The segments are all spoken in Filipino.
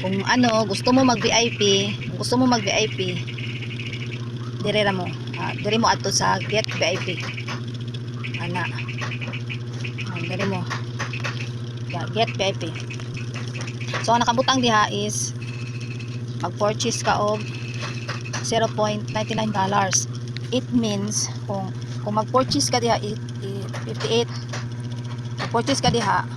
kung ano gusto mo mag VIP, dire ra mo. Dire mo adto sa Get VIP. Ana. Dire mo. Get VIP. So ang nakabutang diha is mag-purchase ka og $0.99. It means kung mag-purchase ka diha 58, mag-purchase ka diha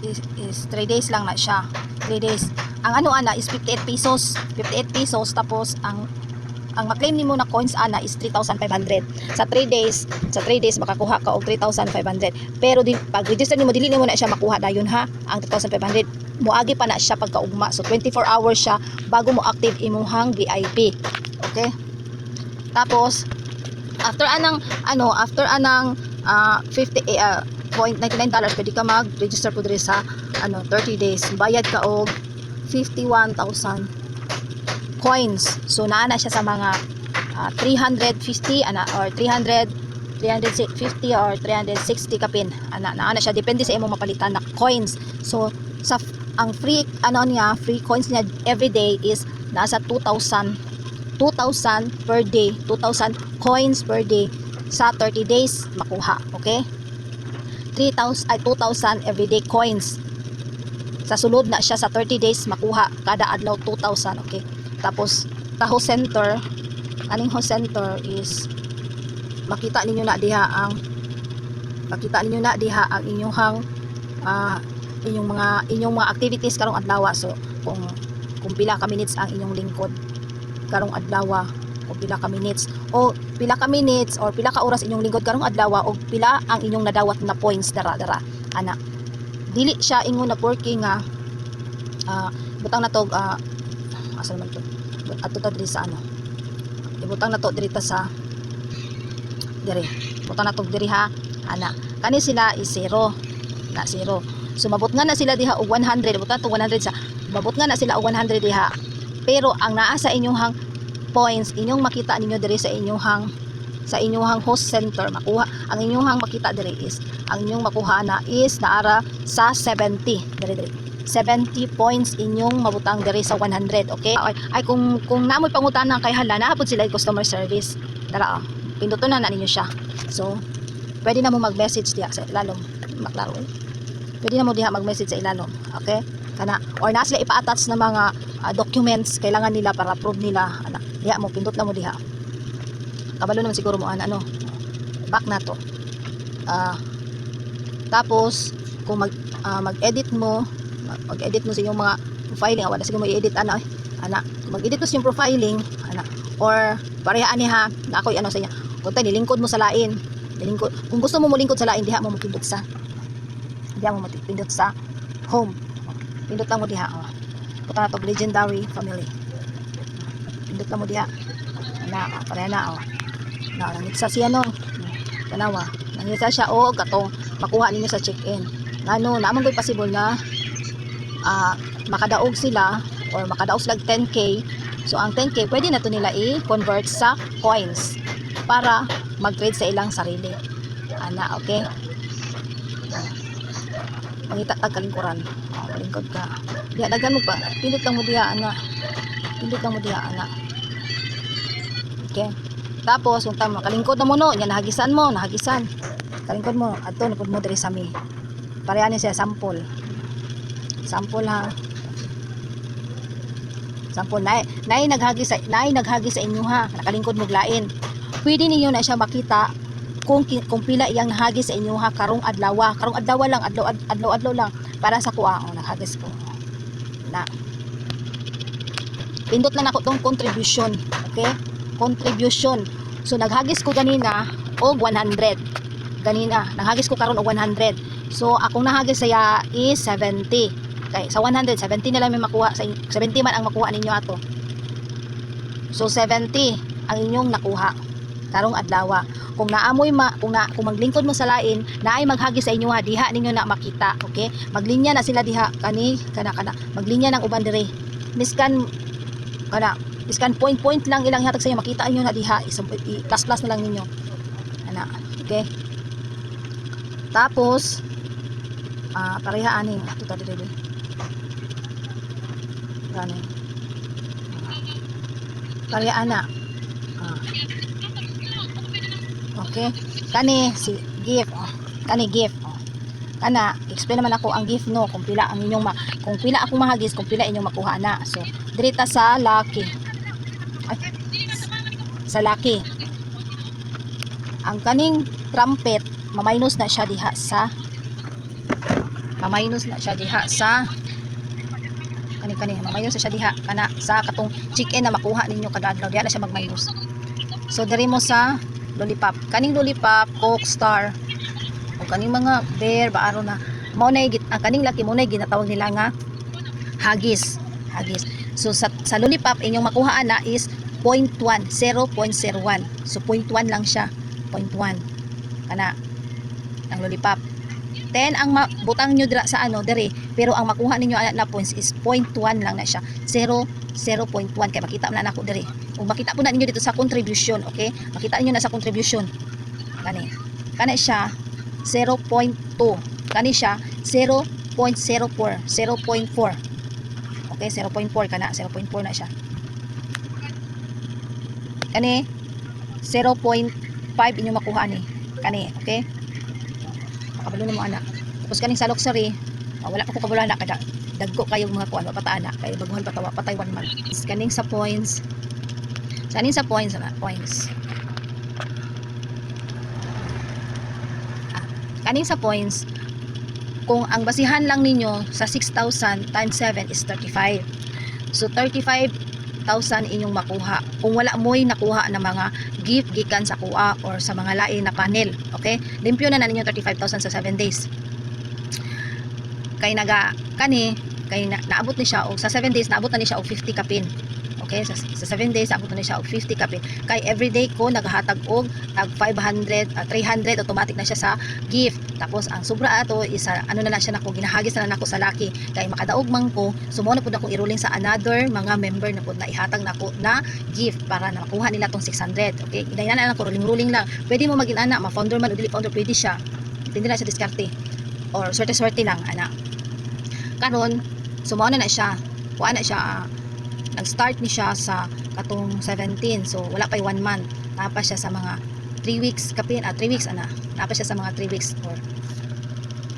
is 3 days lang na siya. 3 days. Ang ano ana is 58 pesos. 58 pesos tapos ang ma-claim nimo na coins ana is 3,500. Sa 3 days makakuha ka og 3,500. Pero pag register nimo dili nimo na siya makuha dayon ha. Ang 3,500 muagi pa na siya pagkaugma. So 24 hours siya bago mo active imuhang VIP. Okay? Tapos after anang $50.99 pwede ka mag-register po diri sa 30 days. Bayad ka og 51,000 coins. So naa na siya sa mga 350 or 350 or 360 kapin. Naa na siya depende sa imong mapalitan na coins. So ang free coins niya every day is nasa 2,000 per day, 2,000 coins per day sa 30 days makuha. Okay? 2,000 everyday coins. Sa sulod na siya sa 30 days makuha kada adlaw 2,000. Okay? Tapos sa host center, aning host center is makita ninyo na diha ang inyong mga activities karong adlaw. So kung pila ka minutes ang inyong lingkod karong adlaw, o pila ka minutes or pila ka oras inyong lingkod karong adlaw, o pila ang inyong nadawat na points dara ana. Dili siya ingon na working nga butang na to asa man to adto ta diri sa ibutang na to diri ta sa butang na to diri ha ana. Kani sila is 0. So mabot nga na sila diha og 100, butang to 100 sa mabot nga na sila og 100 diha. Pero ang naa sa inyong points inyong makita ninyo diri sa inyong host center, makuha ang inyong makita diri is ang inyong makuha na is naara sa 70 diri 70 points inyong mabutang diri sa 100. Okay? Ay kung naamoy pangutanan kay hala naapod sila customer service. Dara pinduton na ninyo siya. So pwede na mo mag-message diha sa ilalom. Maklaro. Pwede na mo diha mag-message sa ilalom. Okay? Kana or na sila ipa-attach na mga documents kailangan nila para approve nila. Diha mo pindot na mo diha. Kabalo naman siguro mo back na to. Tapos kung mag-edit mo sa inyong mga profiling, wala siguro mo i-edit mag-edit mo sa inyong profiling or parehaan niya na ako'y sa inyo. Kung nilingkod mo sa lain, kung gusto mo lingkod sa lain, diha mo mapindot sa home. Pindot lang mo diha. Punta na to legendary family. Pindot lang mo diha. Pareha na nangitsa siya tanawa. Nangitsa siya katong makuha ninyo sa check-in. Naman ko'y possible na makadaog sila or makadaog sila 10k. So ang 10k pwede na to nila i-convert sa coins para mag-trade sa ilang sarili. Okay? Mangita tag kalingkuran. Kalingkod ka. Diha daghan mo pa. Pindot lang mo diha Okay? Tapos kung tama kalingkod na mo nahagisan. Kalingkod mo adto napud mo diri sa mi. Pareha ni siya sample ha. Sample nay naghagi sa inyo ha. Nakalingkod mo glain. Pwede ninyo na siya makita kung pila iyang nahagi sa inyo ha karong adlaw lang adlaw lang para sa kuha naghagis ko na pindot lang ako tong contribution. Okay? Contribution. So naghagis ko ganina og 100. Naghagis ko karon og 100. So akong nahagis saya is 70. Okay, sa 100 70 na lang may makuha sa 70 man ang makuha ninyo ato. So 70 ang inyong nakuha karong adlaw. Kung maglingkod mo sa lain, naay maghagis sa inyo ha, diha ninyo na makita. Okay? Maglinya na sila diha kana maglinya ng uban dire. Miskan point lang ilang hatag sa inyo, makita inyo na diha, plus na lang ninyo. Okay? Tapos pareha aning Kani. Kaya ana. Okay. Kani si gift. Kani gift. Kana explain naman ako ang gift no kung pila ang inyong kung pila ako mahagis kung pila inyong makuha na. So dirita sa lucky. Ay, sa lucky. Ang kaning trumpet maminus na siya diha sa maminus na siya diha kana sa katong chicken na makuha ninyo kada adlaw diha na siya mag-minus. So diri mo sa lollipop. Kaning lollipop, Coke Star, o kaning mga bear baaro na mao na ang kaning laki mo na ginatawag nila nga hagis. So sa lollipop inyong makuha na is 0.1, 0.01. So 0.1 lang siya, 0.1 kana ang lollipop. Then ang butang nyo dira sa dere, pero ang makuha ninyo na points is 0.1 lang na siya, 0.1 kay makita na nako dere. O makita po na ninyo dito sa contribution, okay? Makita niyo na sa contribution. Kani siya 0.2. Kani siya 0.04, 0.4. Okay, 0.4 kana, 0.4 na siya. Kani 0.5 inyo makuha ni. Kani, okay? Makabalo na mo ana. Tapos kaning sa luxury, wala pa ko kabalo na kada dagko kayo mga kuan pataan na kay baguhan patawa patay 1 month. Kaning sa points. Kaning sa points na points. Kaning sa points, kung ang basihan lang ninyo sa 6,000 times 7 is 35. So 35,000 inyong makuha. Kung wala mo'y nakuha na mga gift gikan sa kuha or sa mga lain na panel, okay? Limpyo na ninyo 35,000 sa 7 days. Kay naabot ni siya o sa 7 days naabot na ni siya og 50 kapin. Okay, sa 7 days abot na siya og 50 kapin. Kay everyday ko nagahatag og tag 500, 300 automatic na siya sa gift. Tapos ang sobra ato is na na siya nako ginahagis na nako sa laki. Kay makadaog man ko, sumo na pud ako i-rolling sa another mga member na pud na ihatag nako na gift para na makuha nila tong 600. Okay, idayan na lang ko rolling lang. Pwede mo maging ana, ma-founder man o dili founder pwede siya. Depende na siya diskarte or swerte lang ana. Karon sumo na siya. Kuha na siya nag-start ni siya sa katong 17. So wala pa 1 month. Napa siya sa mga 3 weeks kapin 3 weeks ana. Napa siya sa mga 3 weeks or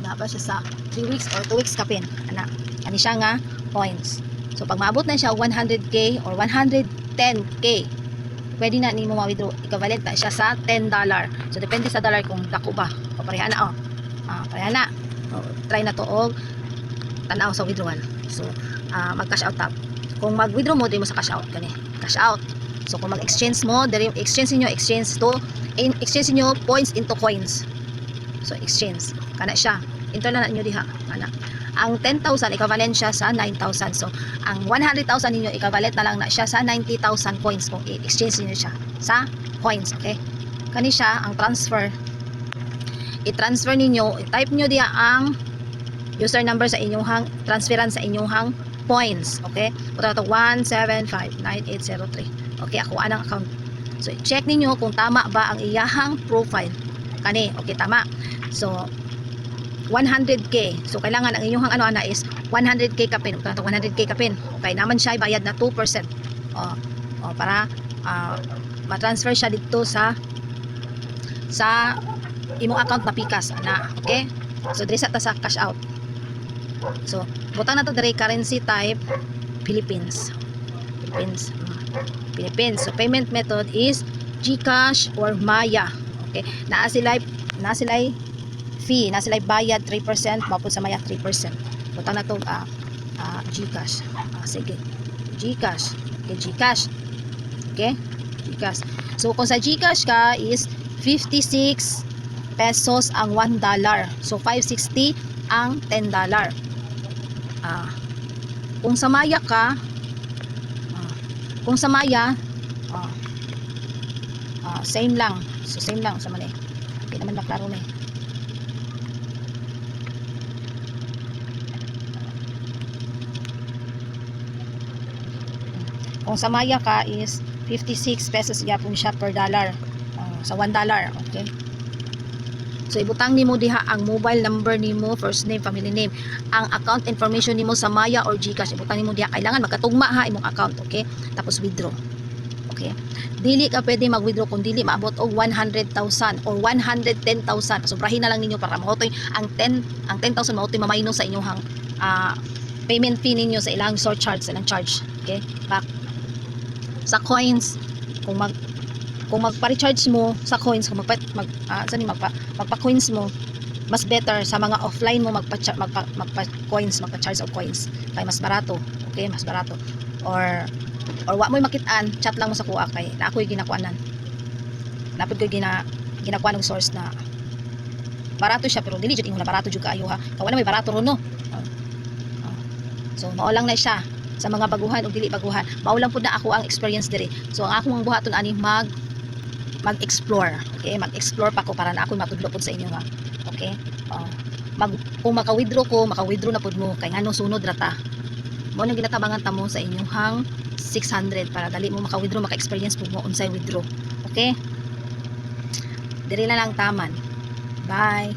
napa siya sa 3 weeks or 2 weeks kapin ana. Ani siya nga points. So pag maabot na siya 100k or 110k, pwede na nimo ma-withdraw. Equivalent na siya sa $10. So depende sa dollar kung dako ba. O pareha na pareha na. Try na to og tanaw sa withdrawal. So mag-cash out tab. Kung mag-withdraw mo, dili mo sa cash out kani. Cash out. So kung mag-exchange mo, dili exchange niyo points into coins. So exchange. Kana siya. Enter na niyo diha. Kana. Ang 10,000 equivalent siya sa 9,000. So ang 100,000 ninyo equivalent na lang na siya sa 90,000 coins kung i-exchange niyo siya sa coins, okay? Kani siya ang transfer. I-transfer ninyo, i-type niyo diha ang user number sa inyong transferan sa inyong points, okay? Punta to 1759803. Okay, ako anang account. So check ninyo kung tama ba ang iyahang profile. Kani, okay, tama. So 100k. So kailangan ang inyong is 100k kapin. Punta to 100k kapin. Okay, naman siya bayad na 2%. Para ma-transfer siya dito sa imong account na Pikas ana, okay? So diri sa cash out. So butang na to dire currency type Philippines. So payment method is GCash or Maya. Okay? Naa sila fee, naa sila bayad 3%, mapud sa Maya 3%. Butang na to GCash. Sige. GCash. Okay, GCash. Okay? GCash. So kung sa GCash ka is 56 pesos ang $1. So 560 ang $10. Kung sa Maya ka, same lang. So same lang sa mali. Okay naman maklaro na eh. Kung sa Maya ka is 56 pesos yapon siya per dollar. Sa $1, okay? So ibutang nimo diha ang mobile number nimo, first name, family name, ang account information nimo sa Maya or GCash, ibutang nimo diha. Kailangan magkatugma ha imong account, okay? Tapos withdraw. Okay? Dili ka pwede mag-withdraw kung dili maabot og 100,000 or 110,000. Sobrahin na lang ninyo para mautoy ang 10,000 mautoy mamayno sa inyong payment fee ninyo sa ilang surcharge, sa ilang charge. Okay? Back sa coins, kung magpa-recharge mo sa coins, kung magpa-coins mo, mas better sa mga offline mo magpa-coins, magpa-charge of coins. Kaya mas barato. Okay? Mas barato. Or wa mo'y makitaan, chat lang mo sa kuha kay na ako'y ginakuanan. Dapat ko ginakuan ng source na barato siya pero dili jud imo na barato jud kaayo ha. Kawa na may barato ron no. So mao lang na siya sa mga baguhan o dili baguhan. Mao lang pud na ako ang experience diri. So ang akong buhaton ani mag-explore. Okay, mag-explore pa ko para na ako matudlo pud sa inyo ha. Okay? Kung maka-withdraw na pud mo kay ngano sunod ra ta. Mao nang ginatabangan ta mo sa inyong 600 para dali mo maka-withdraw, maka-experience pud mo unsay withdraw. Okay? Diri na lang taman. Bye.